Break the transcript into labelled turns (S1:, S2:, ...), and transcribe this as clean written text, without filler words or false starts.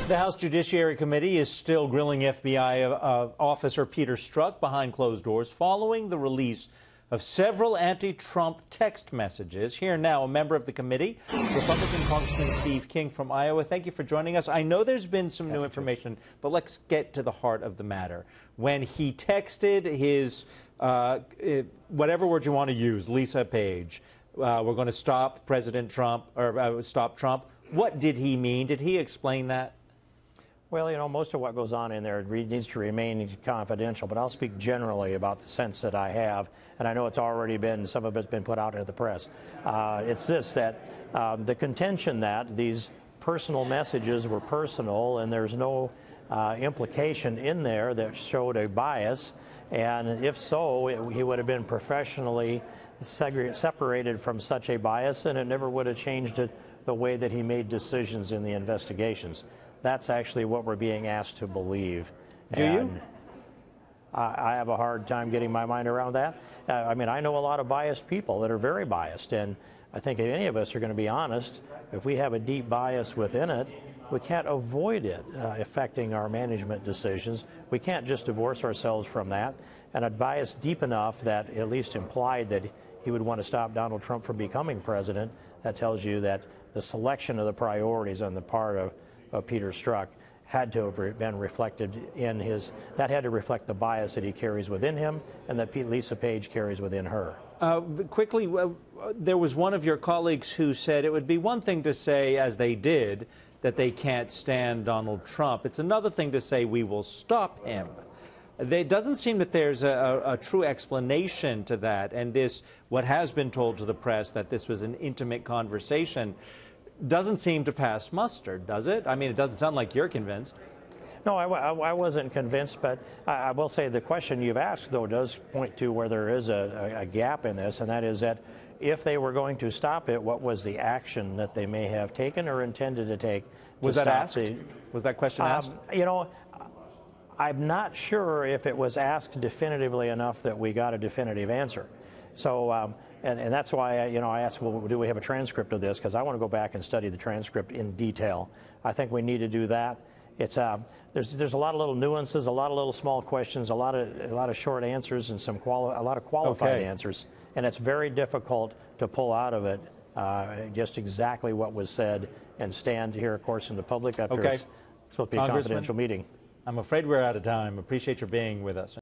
S1: The House Judiciary Committee is still grilling FBI Officer Peter Strzok behind closed doors following the release of several anti-Trump text messages. Here now, a member of the committee, Republican Congressman Steve King from Iowa. Thank you for joining us. I know there's been some new information, but let's get to the heart of the matter. When he texted his, whatever word you want to use, Lisa Page, we're going to stop President Trump, or stop Trump. What did he mean? Did he explain that?
S2: Well, you know, most of what goes on in there needs to remain confidential, but I'll speak generally about the sense that I have, and I know it's already been, some of it's been put out into the press. It's this, that the contention that these personal messages were personal and there's no implication in there that showed a bias, and if so, he would have been professionally separated from such a bias, and it never would have changed the way that he made decisions in the investigations. That's actually what we're being asked to believe.
S1: Do you?
S2: I have a hard time getting my mind around that. I mean, I know a lot of biased people that are very biased, and I think if any of us are going to be honest, if we have a deep bias within it, we can't avoid it affecting our management decisions. We can't just divorce ourselves from that. And a bias deep enough that at least implied that he would want to stop Donald Trump from becoming president, that tells you that the selection of the priorities on the part of Peter Strzok had to have been reflected in his, that had to reflect the bias that he carries within him and that Lisa Page carries within her.
S1: Quickly, there was one of your colleagues who said it would be one thing to say, as they did, that they can't stand Donald Trump. It's another thing to say we will stop him. It doesn't seem that there's a true explanation to that, and this, what has been told to the press, that this was an intimate conversation, doesn't seem to pass muster, does it? I mean, it doesn't sound like you're convinced.
S2: No, I wasn't convinced, but I will say the question you've asked, though, does point to where there is a gap in this, and that is that if they were going to stop it, what was the action that they may have taken or intended to take?
S1: Was that asked? Was that question asked?
S2: You know, I'm not sure if it was asked definitively enough that we got a definitive answer. So, and that's why I asked, well, do we have a transcript of this? Because I want to go back and study the transcript in detail. I think we need to do that. It's there's a lot of little nuances, a lot of little small questions, a lot of short answers, and a lot of qualified answers. And it's very difficult to pull out of it just exactly what was said and stand here, of course, in the public after it's supposed to be a confidential meeting.
S1: I'm afraid we're out of time. Appreciate your being with us.